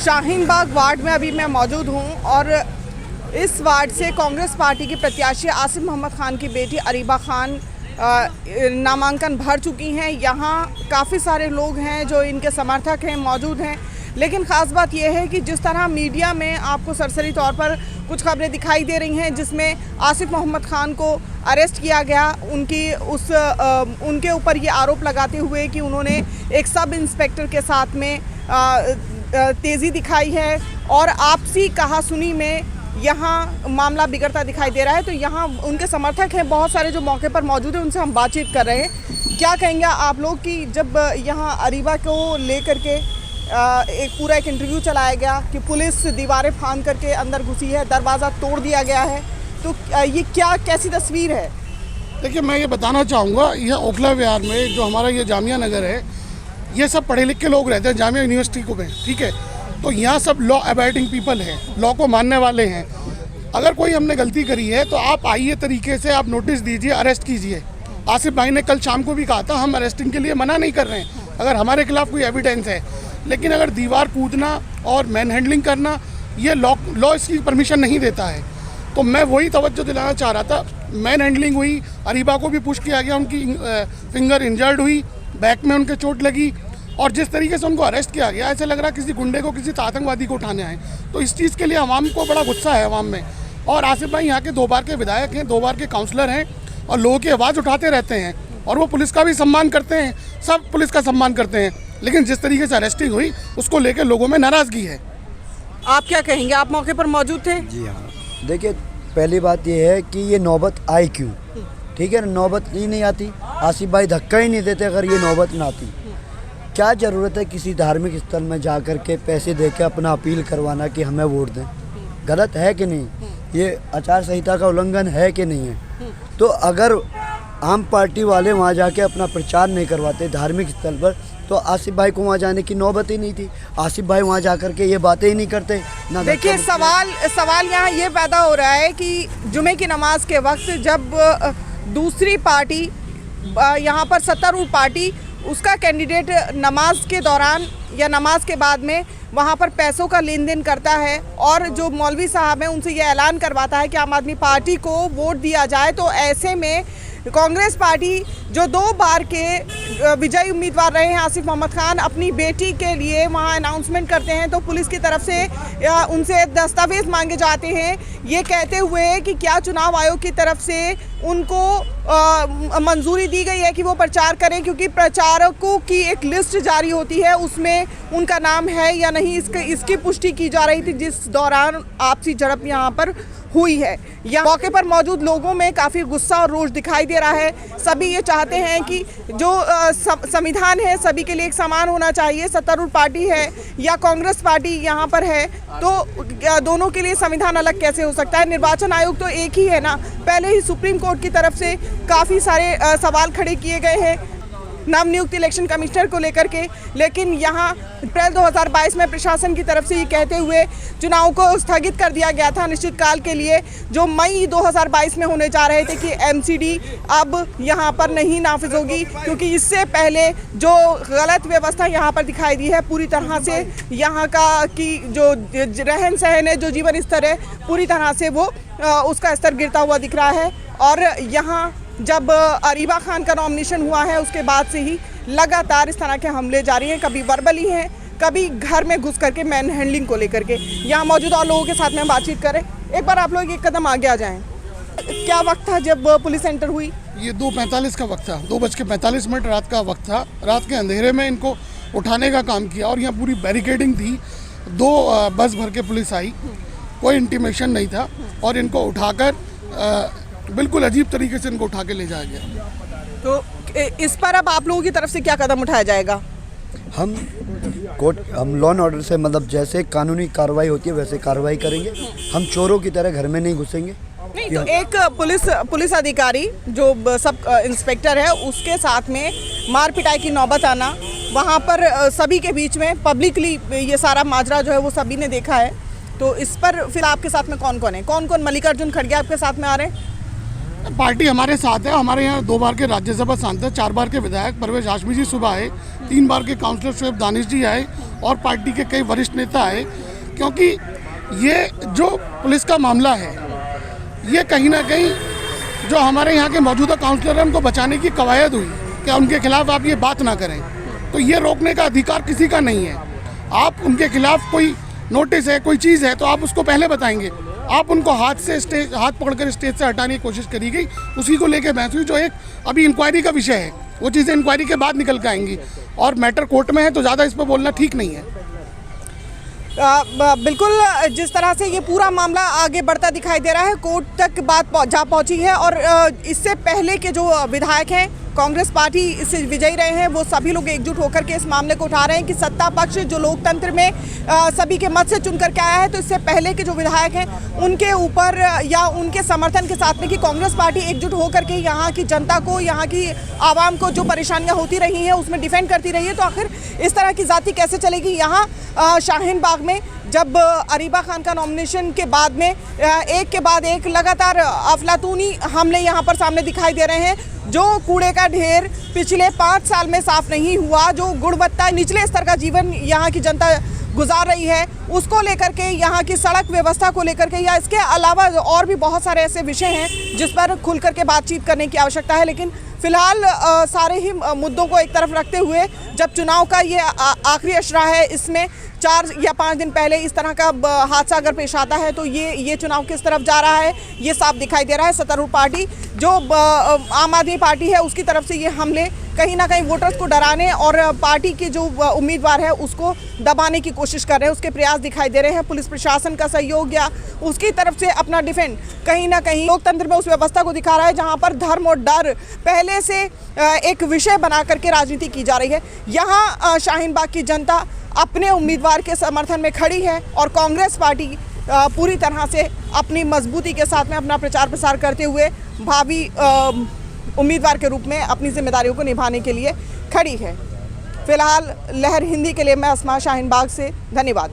Shaheen Bagh ward में अभी मैं मौजूद हूं और इस वार्ड से कांग्रेस पार्टी की प्रत्याशी आसिफ मोहम्मद खान की बेटी अरीबा खान नामांकन भर चुकी हैं। यहाँ काफ़ी सारे लोग हैं जो इनके समर्थक हैं, मौजूद हैं। लेकिन ख़ास बात यह है कि जिस तरह मीडिया में आपको सरसरी तौर पर कुछ खबरें दिखाई दे रही हैं जिसमें आसिफ मोहम्मद खान को अरेस्ट किया गया, उनके ऊपर ये आरोप लगाते हुए कि उन्होंने एक सब इंस्पेक्टर के साथ में तेज़ी दिखाई है और आपसी कहासुनी में यहाँ मामला बिगड़ता दिखाई दे रहा है। तो यहाँ उनके समर्थक हैं बहुत सारे जो मौके पर मौजूद हैं, उनसे हम बातचीत कर रहे हैं। क्या कहेंगे आप लोग कि जब यहाँ अरीबा को लेकर के एक इंटरव्यू चलाया गया कि पुलिस दीवारें फांद करके अंदर घुसी है, दरवाज़ा तोड़ दिया गया है, तो ये कैसी तस्वीर है? देखिए, मैं ये बताना चाहूँगा, यह ओखला विहार में जो हमारा ये जामिया नगर है, ये सब पढ़े लिखे लोग रहते हैं जामिया यूनिवर्सिटी को में, ठीक है। तो यहाँ सब लॉ अबाइडिंग पीपल हैं, लॉ को मानने वाले हैं। अगर कोई हमने गलती करी है तो आप आइए तरीके से आप नोटिस दीजिए, अरेस्ट कीजिए। आसिफ भाई ने कल शाम को भी कहा था हम अरेस्टिंग के लिए मना नहीं कर रहे हैं अगर हमारे खिलाफ कोई एविडेंस है, लेकिन अगर दीवार कूदना और मैन हैंडलिंग करना, ये लॉ इसकी परमिशन नहीं देता है। तो मैं वही तवज्जो दिलाना चाह रहा था। मैन हैंडलिंग हुई, अरीबा को भी पुश किया गया, उनकी फिंगर इंजर्ड हुई, बैक में उनके चोट लगी और जिस तरीके से उनको अरेस्ट किया गया, ऐसे लग रहा किसी गुंडे को, किसी आतंकवादी को उठाने आए। तो इस चीज़ के लिए आवाम को बड़ा गुस्सा है आवाम में। और आसिफ भाई यहाँ के 2 बार के विधायक हैं, 2 बार के काउंसलर हैं और लोगों की आवाज़ उठाते रहते हैं और वो पुलिस का भी सम्मान करते हैं, सब पुलिस का सम्मान करते हैं। लेकिन जिस तरीके से अरेस्टिंग हुई उसको लेकर लोगों में नाराज़गी है। आप क्या कहेंगे? आप मौके पर मौजूद थे? जी हाँ, देखिए पहली बात यह है कि ये नौबत आई क्यों, ठीक है ना। नौबत ही नहीं आती, आसिफ भाई धक्का ही नहीं देते अगर ये नौबत ना आती। क्या ज़रूरत है किसी धार्मिक स्थल में जा कर के पैसे दे के अपना अपील करवाना कि हमें वोट दें? गलत है कि नहीं? ये आचार संहिता का उल्लंघन है कि नहीं है? तो अगर आम पार्टी वाले वहाँ जाके अपना प्रचार नहीं करवाते धार्मिक स्थल पर, तो आसिफ भाई को वहाँ जाने की नौबत ही नहीं थी। आसिफ भाई वहाँ जा कर के ये बातें ही नहीं करते ना। देखिए, सवाल यहाँ ये पैदा हो रहा है कि जुमे की नमाज के वक्त जब दूसरी पार्टी यहाँ पर सत्तारूढ़ पार्टी, उसका कैंडिडेट नमाज के दौरान या नमाज के बाद में वहाँ पर पैसों का लेन देन करता है और जो मौलवी साहब हैं उनसे ये ऐलान करवाता है कि आम आदमी पार्टी को वोट दिया जाए, तो ऐसे में कांग्रेस पार्टी जो 2 बार के विजयी उम्मीदवार रहे हैं आसिफ मोहम्मद खान, अपनी बेटी के लिए वहाँ अनाउंसमेंट करते हैं तो पुलिस की तरफ से उनसे दस्तावेज मांगे जाते हैं, ये कहते हुए कि क्या चुनाव आयोग की तरफ से उनको मंजूरी दी गई है कि वो प्रचार करें, क्योंकि प्रचारकों की एक लिस्ट जारी होती है, उसमें उनका नाम है या नहीं इसकी पुष्टि की जा रही थी जिस दौरान आपसी झड़प यहाँ पर हुई है। यहाँ मौके पर मौजूद लोगों में काफ़ी गुस्सा और रोष दिखाई दे रहा है। सभी ये चाहते हैं कि जो संविधान है सभी के लिए एक समान होना चाहिए। सत्तारूढ़ पार्टी है या कांग्रेस पार्टी यहाँ पर है, तो दोनों के लिए संविधान अलग कैसे हो सकता है? निर्वाचन आयोग तो एक ही है ना। पहले ही सुप्रीम कोर्ट की तरफ से काफ़ी सारे सवाल खड़े किए गए हैं नवनियुक्त इलेक्शन कमिश्नर को लेकर के, लेकिन यहाँ अप्रैल 2022 में प्रशासन की तरफ से ये कहते हुए चुनाव को स्थगित कर दिया गया था अनिश्चित काल के लिए, जो मई 2022 में होने जा रहे थे, कि एमसीडी अब यहाँ पर नहीं नाफिज होगी, क्योंकि इससे पहले जो गलत व्यवस्था यहाँ पर दिखाई दी है पूरी तरह से यहाँ का की जो रहन सहन है, जो जीवन स्तर है, पूरी तरह से वो उसका स्तर गिरता हुआ दिख रहा है। और यहाँ जब अरीबा खान का नॉमिनेशन हुआ है उसके बाद से ही लगातार इस तरह के हमले जारी हैं, कभी वर्बली हैं, कभी घर में घुस करके मैन हैंडलिंग को लेकर के। यहाँ मौजूद और लोगों के साथ में बातचीत करें। एक बार आप लोग एक कदम आगे आ जाएं। क्या वक्त था जब पुलिस एंटर हुई? ये 2:45 का वक्त था, 2:45 रात का वक्त था। रात के अंधेरे में इनको उठाने का काम किया और यहाँ पूरी बैरिकेडिंग थी। 2 बस भर के पुलिस आई, कोई इंटीमेशन नहीं था और इनको उठाकर बिल्कुल अजीब तरीके से इनको उठा के ले जाया गया। तो इस पर अब आप लोगों की तरफ से क्या कदम उठाया जाएगा? हम लॉ एंड ऑर्डर से, मतलब जैसे कानूनी कार्रवाई होती है वैसे कार्रवाई करेंगे। हम चोरों की तरह घर में नहीं घुसेंगे। नहीं, तो एक पुलिस अधिकारी जो सब इंस्पेक्टर है उसके साथ में मार पिटाई की नौबत आना, वहाँ पर सभी के बीच में पब्लिकली ये सारा माजरा जो है वो सभी ने देखा है। तो इस पर फिर आपके साथ में कौन कौन है? कौन मल्लिकार्जुन खड़गे आपके साथ में आ रहे हैं? पार्टी हमारे साथ है। हमारे यहाँ 2 बार के राज्यसभा सांसद, 4 बार के विधायक परवेज हाशमी जी सुबह आए, 3 बार के काउंसलर शोएब दानिश जी आए और पार्टी के कई वरिष्ठ नेता आए, क्योंकि ये जो पुलिस का मामला है ये कहीं ना कहीं जो हमारे यहाँ के मौजूदा काउंसलर हैं उनको बचाने की कवायद हुई कि उनके खिलाफ आप ये बात ना करें, तो ये रोकने का अधिकार किसी का नहीं है। आप उनके खिलाफ कोई नोटिस है, कोई चीज़ है, तो आप उसको पहले बताएंगे। आप उनको हाथ पकड़कर स्टेज से हटाने की कोशिश करी गई, उसी को लेकर बहस हुई, जो एक अभी इंक्वायरी का विषय है। वो चीज़ें इंक्वायरी के बाद निकल के आएंगी और मैटर कोर्ट में है, तो ज़्यादा इस पर बोलना ठीक नहीं है। बिल्कुल, जिस तरह से ये पूरा मामला आगे बढ़ता दिखाई दे रहा है, कोर्ट तक बात जा पहुंची है और इससे पहले के जो विधायक हैं, कांग्रेस पार्टी इससे विजयी रहे हैं, वो सभी लोग एकजुट होकर के इस मामले को उठा रहे हैं कि सत्ता पक्ष जो लोकतंत्र में सभी के मत से चुन करके आया है, तो इससे पहले के जो विधायक हैं उनके ऊपर या उनके समर्थन के साथ में कि कांग्रेस पार्टी एकजुट होकर के यहाँ की जनता को, यहाँ की आवाम को जो परेशानियाँ होती रही हैं उसमें डिफेंड करती रही है। तो आखिर इस तरह की जाति कैसे चलेगी? यहाँ शाहीन बाग में जब अरीबा खान का नॉमिनेशन के बाद में एक के बाद एक लगातार अफलातूनी हमले यहाँ पर सामने दिखाई दे रहे हैं, जो कूड़े का ढेर पिछले 5 साल में साफ नहीं हुआ, जो गुणवत्ता निचले स्तर का जीवन यहाँ की जनता गुजार रही है, उसको लेकर के, यहाँ की सड़क व्यवस्था को लेकर के, या इसके अलावा और भी बहुत सारे ऐसे विषय हैं जिस पर खुल करके बातचीत करने की आवश्यकता है। लेकिन फिलहाल सारे ही मुद्दों को एक तरफ रखते हुए जब चुनाव का ये आखिरी अशरा है, इसमें 4 या 5 दिन पहले इस तरह का हादसा अगर पेश आता है तो ये चुनाव किस तरफ जा रहा है ये साफ दिखाई दे रहा है। सत्तारूढ़ पार्टी जो आम आदमी पार्टी है उसकी तरफ से ये हमले कहीं ना कहीं वोटर्स को डराने और पार्टी के जो उम्मीदवार है उसको दबाने की कोशिश कर रहे हैं, उसके प्रयास दिखाई दे रहे हैं। पुलिस प्रशासन का सहयोग या उसकी तरफ से अपना डिफेंड कहीं ना कहीं लोकतंत्र में उस व्यवस्था को दिखा रहा है जहां पर धर्म और डर पहले से एक विषय बना करके राजनीति की जा रही है। यहाँ शाहीन बाग की जनता अपने उम्मीदवार के समर्थन में खड़ी है और कांग्रेस पार्टी पूरी तरह से अपनी मजबूती के साथ में अपना प्रचार प्रसार करते हुए भावी उम्मीदवार के रूप में अपनी जिम्मेदारियों को निभाने के लिए खड़ी है। फिलहाल लहर हिंदी के लिए मैं अस्मा शाहीन बाग से, धन्यवाद।